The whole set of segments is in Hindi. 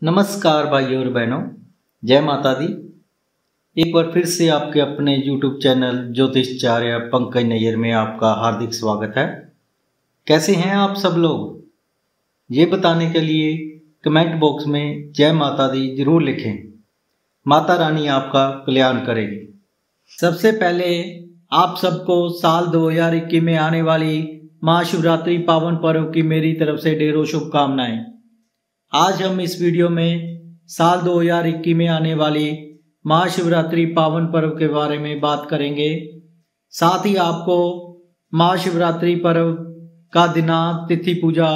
नमस्कार भाइयों और बहनों, जय माता दी। एक बार फिर से आपके अपने YouTube चैनल ज्योतिषाचार्य पंकज नैयर में आपका हार्दिक स्वागत है। कैसे हैं आप सब लोग? ये बताने के लिए कमेंट बॉक्स में जय माता दी जरूर लिखें। माता रानी आपका कल्याण करेगी। सबसे पहले आप सबको साल 2021 में आने वाली महाशिवरात्रि पावन पर्व की मेरी तरफ से ढेरों शुभकामनाएं। आज हम इस वीडियो में साल 2021 में आने वाली महाशिवरात्रि पावन पर्व के बारे में बात करेंगे। साथ ही आपको महाशिवरात्रि पर्व का दिनांक, तिथि, पूजा,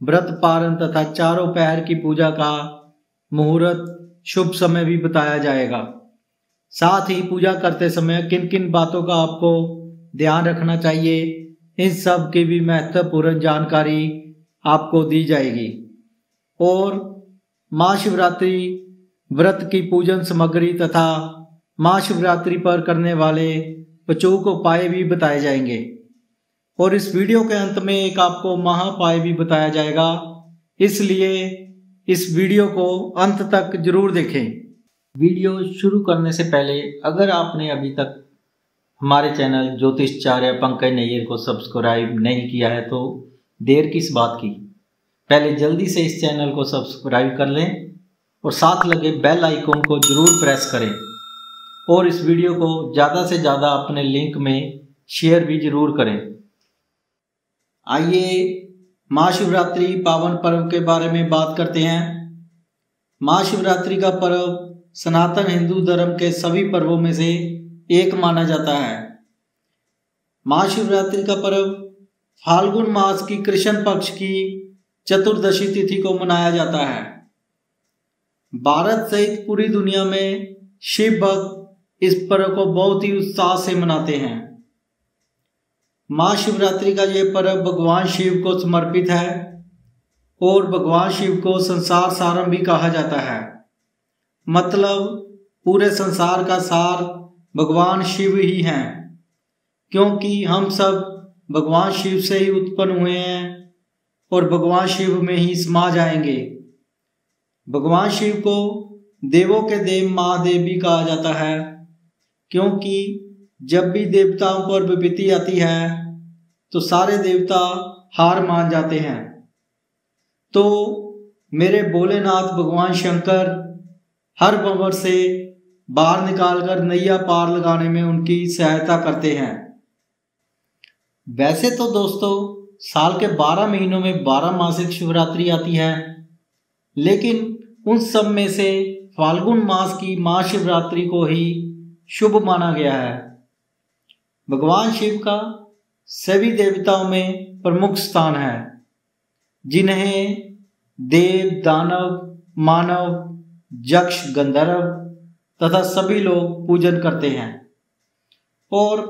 व्रत पारण तथा चारों पहर की पूजा का मुहूर्त, शुभ समय भी बताया जाएगा। साथ ही पूजा करते समय किन किन बातों का आपको ध्यान रखना चाहिए, इन सब की भी महत्वपूर्ण जानकारी आपको दी जाएगी। और महाशिवरात्रि व्रत की पूजन सामग्री तथा महाशिवरात्रि पर करने वाले अचूक उपाय भी बताए जाएंगे। और इस वीडियो के अंत में एक आपको महाउपाय भी बताया जाएगा, इसलिए इस वीडियो को अंत तक जरूर देखें। वीडियो शुरू करने से पहले अगर आपने अभी तक हमारे चैनल ज्योतिषाचार्य पंकज नैयर को सब्सक्राइब नहीं किया है तो देर किस बात की, पहले जल्दी से इस चैनल को सब्सक्राइब कर लें और साथ लगे बेल आइकन को जरूर प्रेस करें और इस वीडियो को ज़्यादा से ज़्यादा अपने लिंक में शेयर भी जरूर करें। आइए महाशिवरात्रि पावन पर्व के बारे में बात करते हैं। महाशिवरात्रि का पर्व सनातन हिंदू धर्म के सभी पर्वों में से एक माना जाता है। महाशिवरात्रि का पर्व फाल्गुन मास की कृष्ण पक्ष की चतुर्दशी तिथि को मनाया जाता है। भारत सहित पूरी दुनिया में शिव भक्त इस पर्व को बहुत ही उत्साह से मनाते हैं। महाशिवरात्रि का यह पर्व भगवान शिव को समर्पित है और भगवान शिव को संसार सारम भी कहा जाता है। मतलब पूरे संसार का सार भगवान शिव ही हैं, क्योंकि हम सब भगवान शिव से ही उत्पन्न हुए हैं और भगवान शिव में ही समा जाएंगे। भगवान शिव को देवों के देव महादेव भी कहा जाता है, क्योंकि जब भी देवताओं पर विपत्ति आती है तो सारे देवता हार मान जाते हैं। तो मेरे भोलेनाथ भगवान शंकर हर भंवर से बाहर निकालकर नैया पार लगाने में उनकी सहायता करते हैं। वैसे तो दोस्तों साल के 12 महीनों में 12 मासिक शिवरात्रि आती है, लेकिन उन सब में से फाल्गुन मास की महाशिवरात्रि को ही शुभ माना गया है। भगवान शिव का सभी देवताओं में प्रमुख स्थान है, जिन्हें देव, दानव, मानव, यक्ष, गंधर्व तथा सभी लोग पूजन करते हैं। और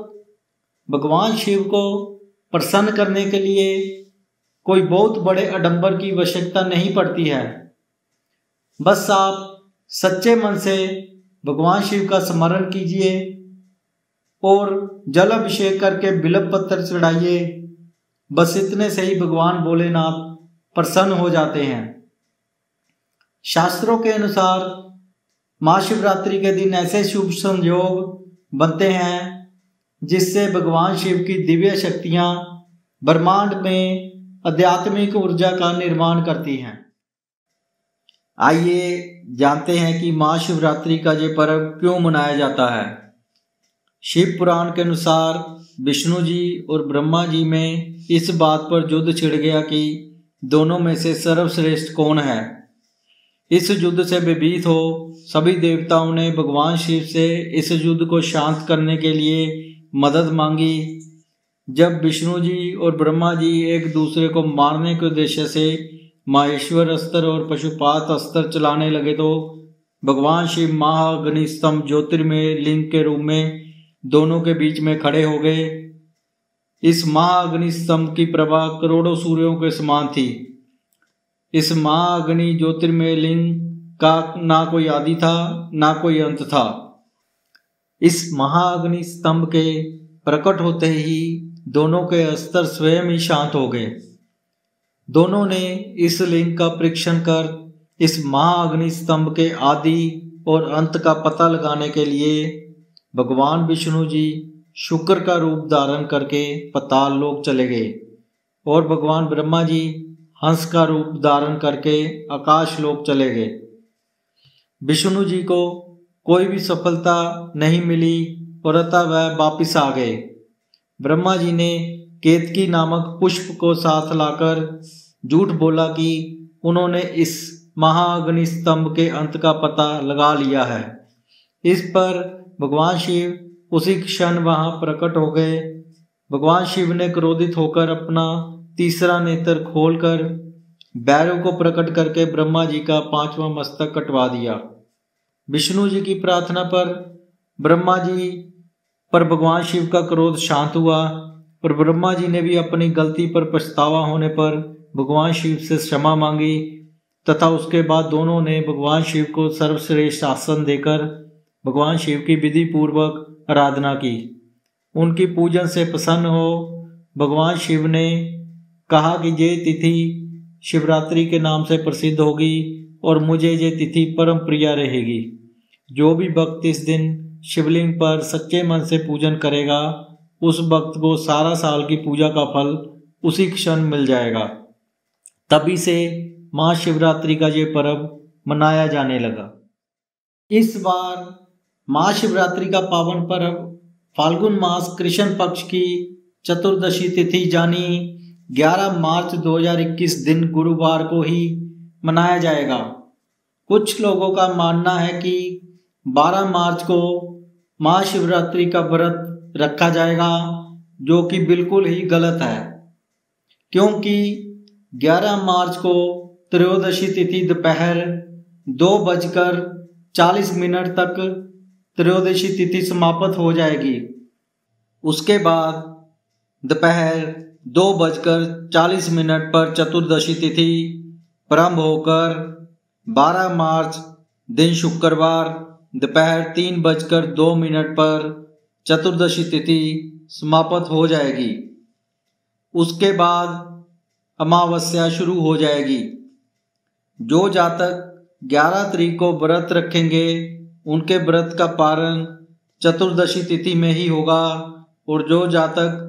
भगवान शिव को प्रसन्न करने के लिए कोई बहुत बड़े आडंबर की आवश्यकता नहीं पड़ती है। बस आप सच्चे मन से भगवान शिव का स्मरण कीजिए और जल अभिषेक करके बिल्व पत्र चढ़ाइए। बस इतने से ही भगवान भोलेनाथ प्रसन्न हो जाते हैं। शास्त्रों के अनुसार महाशिवरात्रि के दिन ऐसे शुभ संयोग बनते हैं जिससे भगवान शिव की दिव्य शक्तियां ब्रह्मांड में आध्यात्मिक ऊर्जा का निर्माण करती हैं। आइए जानते हैं कि महाशिवरात्रि का ये पर्व क्यों मनाया जाता है। शिव पुराण के अनुसार विष्णु जी और ब्रह्मा जी में इस बात पर युद्ध छिड़ गया कि दोनों में से सर्वश्रेष्ठ कौन है। इस युद्ध से भयभीत हो सभी देवताओं ने भगवान शिव से इस युद्ध को शांत करने के लिए मदद मांगी। जब विष्णु जी और ब्रह्मा जी एक दूसरे को मारने के उद्देश्य से माहेश्वर अस्त्र और पशुपात अस्त्र चलाने लगे तो भगवान शिव महाअग्नि स्तंभ ज्योतिर्मय लिंग के रूप में दोनों के बीच में खड़े हो गए। इस महाअग्नि स्तंभ की प्रभा करोड़ों सूर्यों के समान थी। इस महाअग्नि ज्योतिर्मय लिंग का ना कोई आदि था ना कोई अंत था। इस महाअग्नि स्तंभ के प्रकट होते ही दोनों के अस्त्र स्वयं ही शांत हो गए। दोनों ने इस लिंग का परीक्षण कर इस महाअग्नि स्तंभ के आदि और अंत का पता लगाने के लिए भगवान विष्णु जी शुक्र का रूप धारण करके पाताल लोक चले गए और भगवान ब्रह्मा जी हंस का रूप धारण करके आकाश लोक चले गए। विष्णु जी को कोई भी सफलता नहीं मिली और अतः वह वापिस आ गए। ब्रह्मा जी ने केतकी नामक पुष्प को साथ लाकर झूठ बोला कि उन्होंने इस महाअग्नि स्तंभ के अंत का पता लगा लिया है। इस पर भगवान शिव उसी क्षण वहां प्रकट हो गए। भगवान शिव ने क्रोधित होकर अपना तीसरा नेत्र खोलकर भैरव को प्रकट करके ब्रह्मा जी का 5वां मस्तक कटवा दिया। विष्णु जी की प्रार्थना पर ब्रह्मा जी पर भगवान शिव का क्रोध शांत हुआ और ब्रह्मा जी ने भी अपनी गलती पर पछतावा होने पर भगवान शिव से क्षमा मांगी तथा उसके बाद दोनों ने भगवान शिव को सर्वश्रेष्ठ आसन देकर भगवान शिव की विधि पूर्वक आराधना की। उनकी पूजन से प्रसन्न हो भगवान शिव ने कहा कि ये तिथि शिवरात्रि के नाम से प्रसिद्ध होगी और मुझे ये तिथि परम प्रिय रहेगी। जो भी भक्त इस दिन शिवलिंग पर सच्चे मन से पूजन करेगा उस भक्त को सारा साल की पूजा का फल उसी क्षण मिल जाएगा। तभी से महाशिवरात्रि का ये पर्व मनाया जाने लगा। इस बार महाशिवरात्रि का पावन पर्व फाल्गुन मास कृष्ण पक्ष की चतुर्दशी तिथि यानी 11 मार्च 2021 दिन गुरुवार को ही मनाया जाएगा। कुछ लोगों का मानना है कि 12 मार्च को महाशिवरात्रि का व्रत रखा जाएगा, जो कि बिल्कुल ही गलत है, क्योंकि 11 मार्च को त्रयोदशी तिथि दोपहर 2:40 तक त्रयोदशी तिथि समाप्त हो जाएगी। उसके बाद दोपहर 2:40 पर चतुर्दशी तिथि प्रारंभ होकर 12 मार्च दिन शुक्रवार दोपहर 3:02 पर चतुर्दशी तिथि समाप्त हो जाएगी। उसके बाद अमावस्या शुरू हो जाएगी। जो जातक 11 तारीख को व्रत रखेंगे उनके व्रत का पारण चतुर्दशी तिथि में ही होगा और जो जातक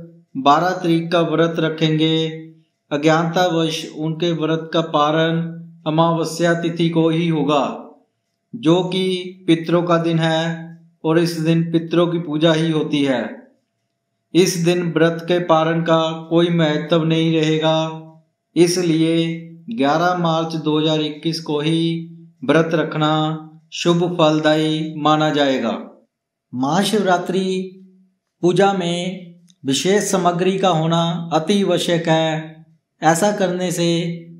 12 तारीख का व्रत रखेंगे अज्ञानतावश उनके व्रत का पारण अमावस्या तिथि को ही होगा, जो कि पितरों का दिन है और इस दिन पितरों की पूजा ही होती है। इस दिन व्रत के पारण का कोई महत्व नहीं रहेगा, इसलिए 11 मार्च 2021 को ही व्रत रखना शुभ फलदायी माना जाएगा। महाशिवरात्रि पूजा में विशेष सामग्री का होना अति आवश्यक है। ऐसा करने से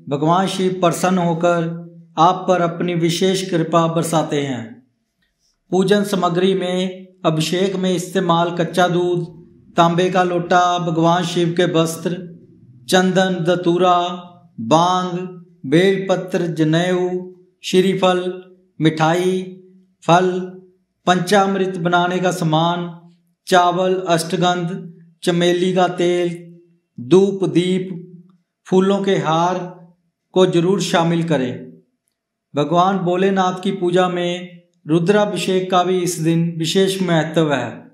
भगवान शिव प्रसन्न होकर आप पर अपनी विशेष कृपा बरसाते हैं। पूजन सामग्री में अभिषेक में इस्तेमाल कच्चा दूध, तांबे का लोटा, भगवान शिव के वस्त्र, चंदन, धतूरा, बांग, बेलपत्र, जनेऊ, श्रीफल, मिठाई, फल, पंचामृत बनाने का सामान, चावल, अष्टगंध, चमेली का तेल, धूप, दीप, फूलों के हार को जरूर शामिल करें। भगवान भोलेनाथ की पूजा में रुद्राभिषेक का भी इस दिन विशेष महत्व है।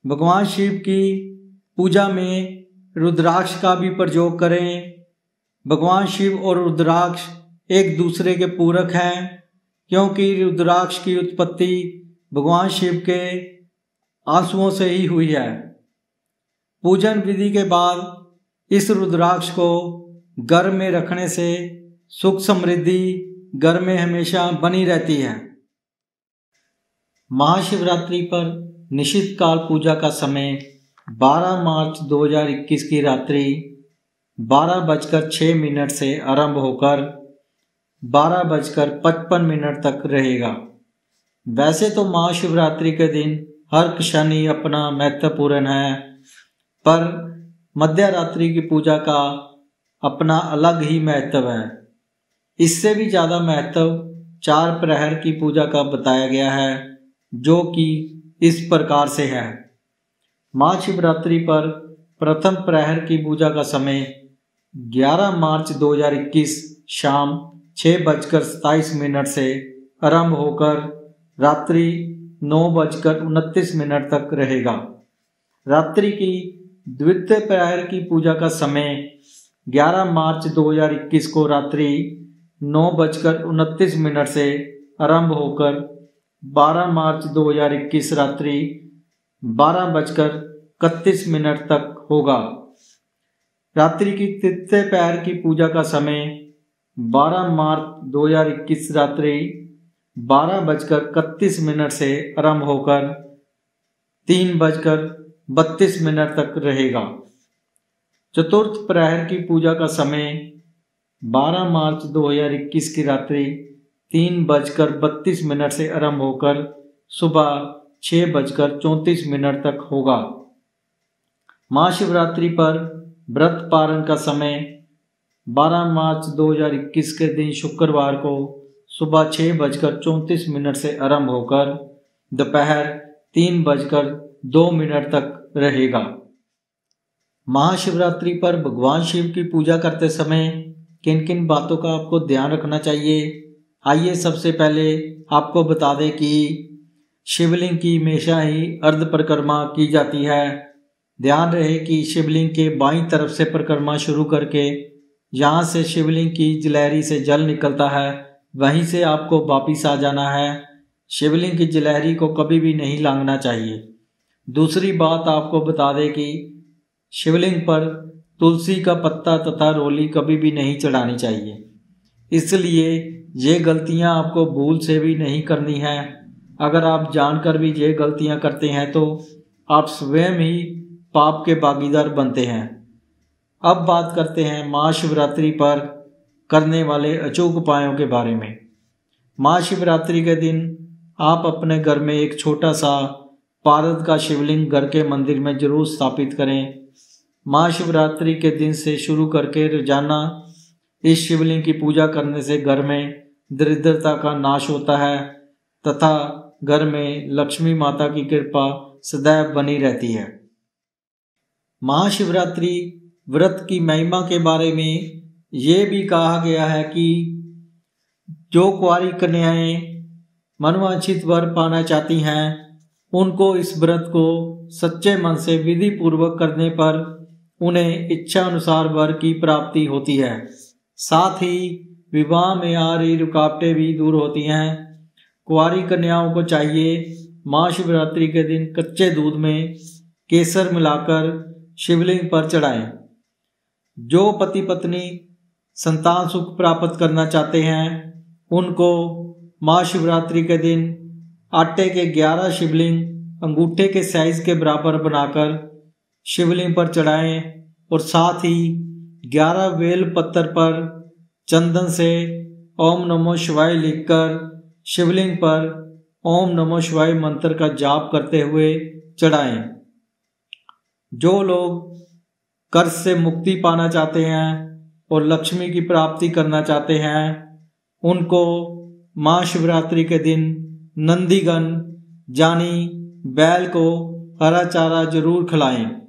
भगवान शिव की पूजा में रुद्राक्ष का भी प्रयोग करें। भगवान शिव और रुद्राक्ष एक दूसरे के पूरक हैं, क्योंकि रुद्राक्ष की उत्पत्ति भगवान शिव के आंसुओं से ही हुई है। पूजन विधि के बाद इस रुद्राक्ष को घर में रखने से सुख समृद्धि घर में हमेशा बनी रहती है। महाशिवरात्रि पर निश्चित काल पूजा का समय 12 मार्च 2021 की रात्रि 12:06 से आरंभ होकर 12:55 तक रहेगा। वैसे तो महाशिवरात्रि के दिन हर क्षण ही अपना महत्वपूर्ण है, पर मध्य रात्रि की पूजा का अपना अलग ही महत्व है। इससे भी ज़्यादा महत्व 4 प्रहर की पूजा का बताया गया है, जो कि इस प्रकार से है। महाशिवरात्रि पर प्रथम प्रहर की पूजा का समय 11 मार्च 2021 शाम 6:27 से आरंभ होकर रात्रि 9:29 तक रहेगा। रात्रि की द्वितीय प्रहर की पूजा का समय 11 मार्च 2021 को रात्रि 9:29 से आरंभ होकर 12 मार्च 2021 रात्रि 12:31 तक होगा। रात्रि की तृतीय प्रहर की पूजा का समय 12 मार्च 2021 रात्रि 12:31 से आरंभ होकर 3:32 तक रहेगा। चतुर्थ प्रहर की पूजा का समय 12 मार्च 2021 की रात्रि 3:32 से आरंभ होकर सुबह 6:34 तक होगा। महाशिवरात्रि पर व्रत पारण का समय 12 मार्च 2021 के दिन शुक्रवार को सुबह 6:34 से आरंभ होकर दोपहर 3:02 तक रहेगा। महाशिवरात्रि पर भगवान शिव की पूजा करते समय किन किन बातों का आपको ध्यान रखना चाहिए, आइए सबसे पहले आपको बता दें कि शिवलिंग की हमेशा ही अर्ध परिक्रमा की जाती है। ध्यान रहे कि शिवलिंग के बाईं तरफ से परिक्रमा शुरू करके यहाँ से शिवलिंग की जलहरी से जल निकलता है, वहीं से आपको वापिस आ जाना है। शिवलिंग की जलहरी को कभी भी नहीं लांघना चाहिए। दूसरी बात आपको बता दें कि शिवलिंग पर तुलसी का पत्ता तथा रोली कभी भी नहीं चढ़ानी चाहिए। इसलिए ये गलतियां आपको भूल से भी नहीं करनी है। अगर आप जानकर भी ये गलतियां करते हैं तो आप स्वयं ही पाप के भागीदार बनते हैं। अब बात करते हैं महाशिवरात्रि पर करने वाले अचूक उपायों के बारे में। महाशिवरात्रि के दिन आप अपने घर में एक छोटा सा पारद का शिवलिंग घर के मंदिर में जरूर स्थापित करें। महाशिवरात्रि के दिन से शुरू करके रोजाना इस शिवलिंग की पूजा करने से घर में दरिद्रता का नाश होता है तथा घर में लक्ष्मी माता की कृपा सदैव बनी रहती है। महाशिवरात्रि व्रत की महिमा के बारे में ये भी कहा गया है कि जो कुंवारी कन्याएं मनवांछित वर पाना चाहती हैं उनको इस व्रत को सच्चे मन से विधि पूर्वक करने पर उन्हें इच्छा अनुसार वर की प्राप्ति होती है। साथ ही विवाह में आ रही रुकावटें भी दूर होती हैं। कुंवारी कन्याओं को चाहिए महाशिवरात्रि के दिन कच्चे दूध में केसर मिलाकर शिवलिंग पर चढ़ाएं। जो पति पत्नी संतान सुख प्राप्त करना चाहते हैं उनको महाशिवरात्रि के दिन आटे के 11 शिवलिंग अंगूठे के साइज के बराबर बनाकर शिवलिंग पर चढ़ाएं और साथ ही 11 बेल पत्थर पर चंदन से ओम नमो शिवाय लिखकर शिवलिंग पर ओम नमो शिवाय मंत्र का जाप करते हुए चढ़ाएं। जो लोग कर्ज से मुक्ति पाना चाहते हैं और लक्ष्मी की प्राप्ति करना चाहते हैं उनको महाशिवरात्रि के दिन नंदीगण यानी बैल को हरा चारा जरूर खिलाएं।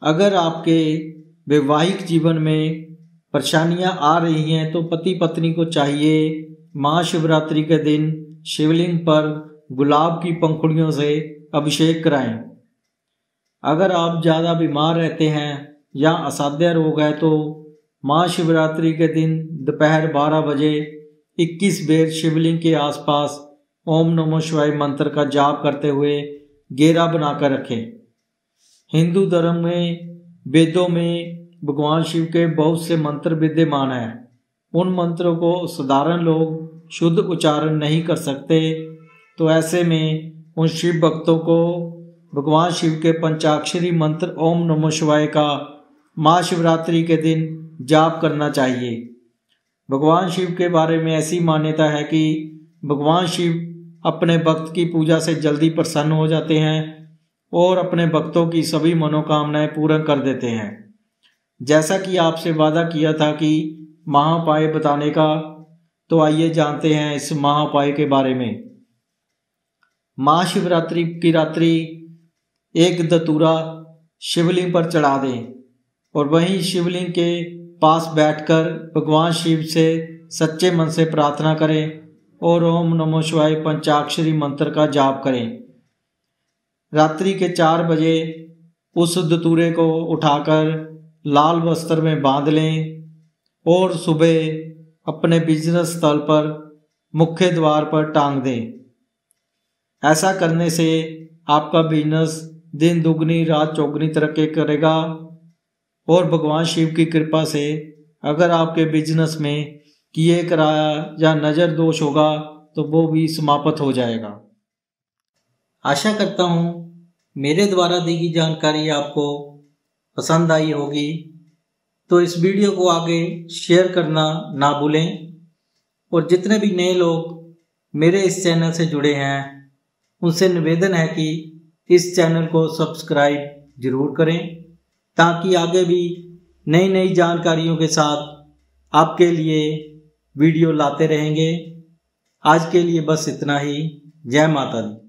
अगर आपके वैवाहिक जीवन में परेशानियां आ रही हैं तो पति पत्नी को चाहिए महाशिवरात्रि के दिन शिवलिंग पर गुलाब की पंखुड़ियों से अभिषेक कराएं। अगर आप ज़्यादा बीमार रहते हैं या असाध्य रोग है तो महाशिवरात्रि के दिन दोपहर 12 बजे 21 बेर शिवलिंग के आसपास ओम नमो शिवाय मंत्र का जाप करते हुए घेरा बनाकर रखें। हिंदू धर्म में वेदों में भगवान शिव के बहुत से मंत्र विद्यमान हैं। उन मंत्रों को साधारण लोग शुद्ध उच्चारण नहीं कर सकते, तो ऐसे में उन शिव भक्तों को भगवान शिव के पंचाक्षरी मंत्र ओम नमो शिवाय का महाशिवरात्रि के दिन जाप करना चाहिए। भगवान शिव के बारे में ऐसी मान्यता है कि भगवान शिव अपने भक्त की पूजा से जल्दी प्रसन्न हो जाते हैं और अपने भक्तों की सभी मनोकामनाएं पूर्ण कर देते हैं। जैसा कि आपसे वादा किया था कि महाउपाय बताने का, तो आइए जानते हैं इस महाउपाय के बारे में। महाशिवरात्रि की रात्रि एक धतूरा शिवलिंग पर चढ़ा दें और वहीं शिवलिंग के पास बैठकर भगवान शिव से सच्चे मन से प्रार्थना करें और ओम नमो शिवाय पंचाक्षरी मंत्र का जाप करें। रात्रि के 4 बजे उस धतूरे को उठाकर लाल वस्त्र में बांध लें और सुबह अपने बिजनेस स्थल पर मुख्य द्वार पर टांग दें। ऐसा करने से आपका बिजनेस दिन दुगनी रात चौगुनी तरक्की करेगा और भगवान शिव की कृपा से अगर आपके बिजनेस में किए कराया या नज़र दोष होगा तो वो भी समाप्त हो जाएगा। आशा करता हूँ मेरे द्वारा दी गई जानकारी आपको पसंद आई होगी, तो इस वीडियो को आगे शेयर करना ना भूलें और जितने भी नए लोग मेरे इस चैनल से जुड़े हैं उनसे निवेदन है कि इस चैनल को सब्सक्राइब जरूर करें ताकि आगे भी नई नई जानकारियों के साथ आपके लिए वीडियो लाते रहेंगे। आज के लिए बस इतना ही। जय माता दी।